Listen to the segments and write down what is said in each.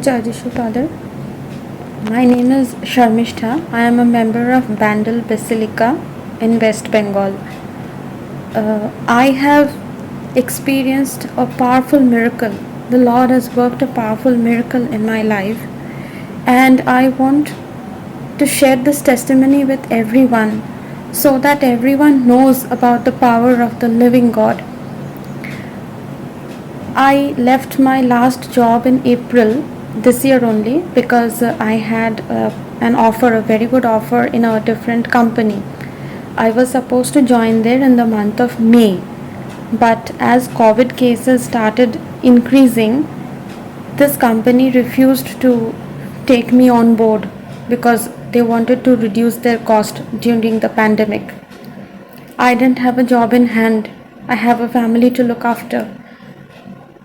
Jai Jishu Father. My name is Sharmishtha. I am a member of Bandel Basilica in West Bengal. I have experienced a powerful miracle. The Lord has worked a powerful miracle in my life, and I want to share this testimony with everyone so that everyone knows about the power of the living God. I left my last job in April this year only because I had an offer, a very good offer in a different company. I was supposed to join there in the month of May, but as COVID cases started increasing, this company refused to take me on board because they wanted to reduce their cost during the pandemic. I didn't have a job in hand. I have a family to look after.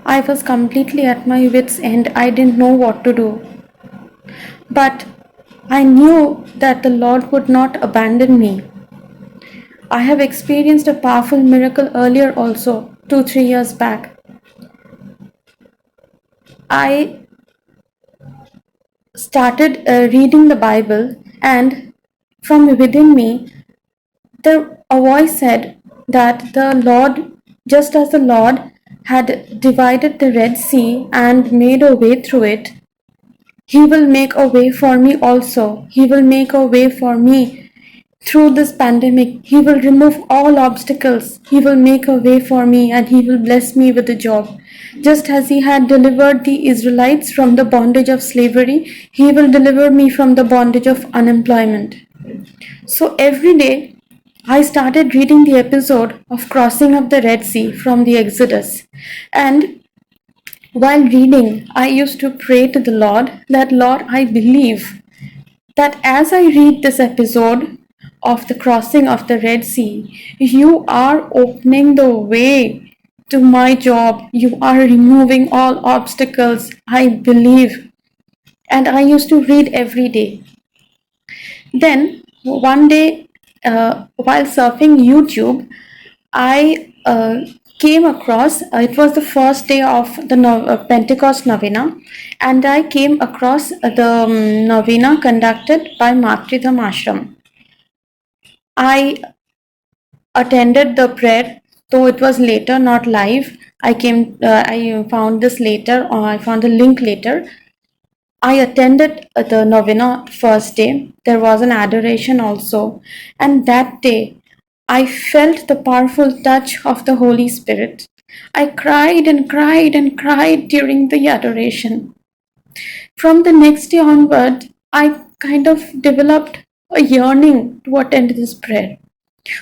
I was completely at my wits' end. I didn't know what to do. But I knew that the Lord would not abandon me. I have experienced a powerful miracle earlier also, 2-3 years back. I started reading the Bible, and from within me, a voice said that the Lord, just as the Lord had divided the Red Sea and made a way through it, He will make a way for me also. He will make a way for me through this pandemic. He will remove all obstacles. He will make a way for me and He will bless me with a job. Just as He had delivered the Israelites from the bondage of slavery, He will deliver me from the bondage of unemployment. So every day, I started reading the episode of crossing of the Red Sea from the Exodus. And while reading, I used to pray to the Lord that, Lord, I believe that as I read this episode of the crossing of the Red Sea, you are opening the way to my job. You are removing all obstacles. I believe. And I used to read every day. Then one day, while surfing YouTube, I came across, it was the first day of the Pentecost Novena, and I came across the novena conducted by Matridham Ashram. I attended the prayer, though it was later, not live. I found this later, or I found the link later. I attended the novena first day. There was an adoration also, and that day I felt the powerful touch of the Holy Spirit. I cried and cried and cried during the adoration. From the next day onward, I kind of developed a yearning to attend this prayer.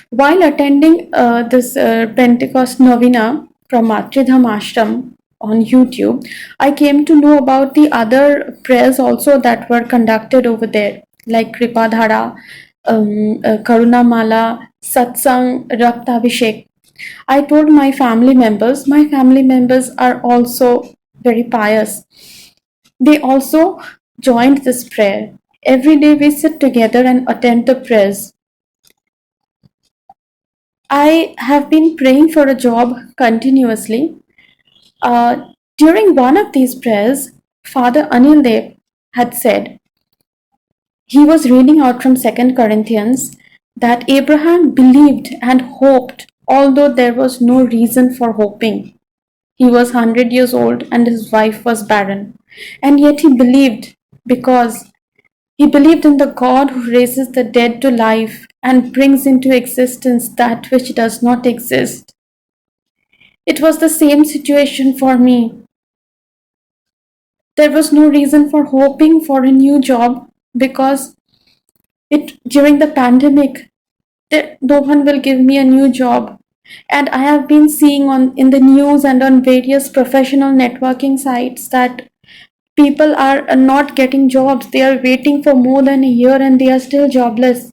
While attending this Pentecost novena from Matridham Ashram on YouTube, I came to know about the other prayers also that were conducted over there, like Kripadhara, Karuna Mala, Satsang, Raktabhishek. I told my family members are also very pious. They also joined this prayer. Every day we sit together and attend the prayers. I have been praying for a job continuously. During one of these prayers, Father Anil Dev had said, he was reading out from 2 Corinthians that Abraham believed and hoped, although there was no reason for hoping. He was 100 years old and his wife was barren. And yet he believed because he believed in the God who raises the dead to life and brings into existence that which does not exist. It was the same situation for me. There was no reason for hoping for a new job because during the pandemic, no one will give me a new job. And I have been seeing in the news and on various professional networking sites that people are not getting jobs. They are waiting for more than a year and they are still jobless.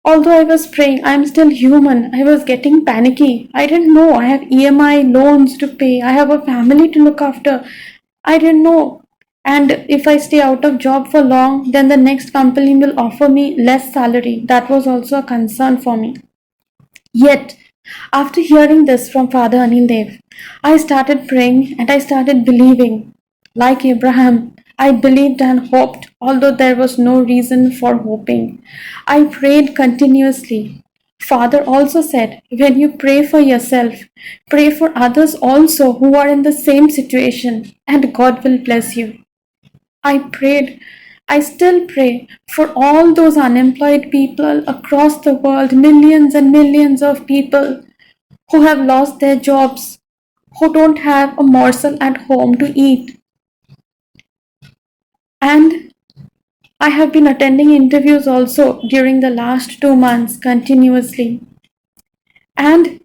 Although I was praying, I am still human. I was getting panicky. I didn't know. I have EMI loans to pay. I have a family to look after. I didn't know. And if I stay out of job for long, then the next company will offer me less salary. That was also a concern for me. Yet, after hearing this from Father Anil Dev, I started praying and I started believing. Like Abraham, I believed and hoped, although there was no reason for hoping. I prayed continuously. Father also said, when you pray for yourself, pray for others also who are in the same situation, and God will bless you. I prayed, I still pray for all those unemployed people across the world, millions and millions of people who have lost their jobs, who don't have a morsel at home to eat. And I have been attending interviews also during the last 2 months continuously. And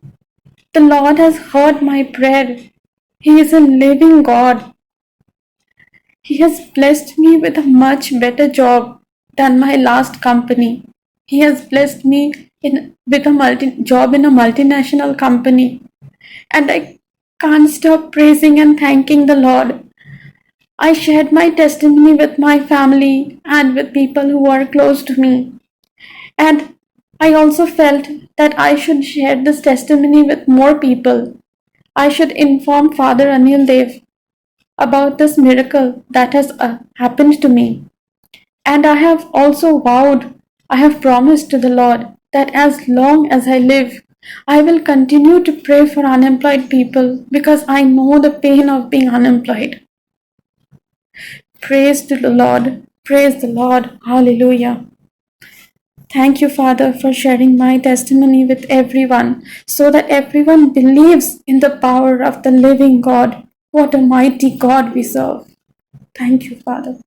the Lord has heard my prayer. He is a living God. He has blessed me with a much better job than my last company. He has blessed me with a job in a multinational company. And I can't stop praising and thanking the Lord. I shared my testimony with my family and with people who are close to me. And I also felt that I should share this testimony with more people. I should inform Father Anil Dev about this miracle that has happened to me. And I have also vowed, I have promised to the Lord that as long as I live, I will continue to pray for unemployed people because I know the pain of being unemployed. Praise to the Lord. Praise the Lord. Hallelujah. Thank you, Father, for sharing my testimony with everyone so that everyone believes in the power of the living God. What a mighty God we serve. Thank you, Father.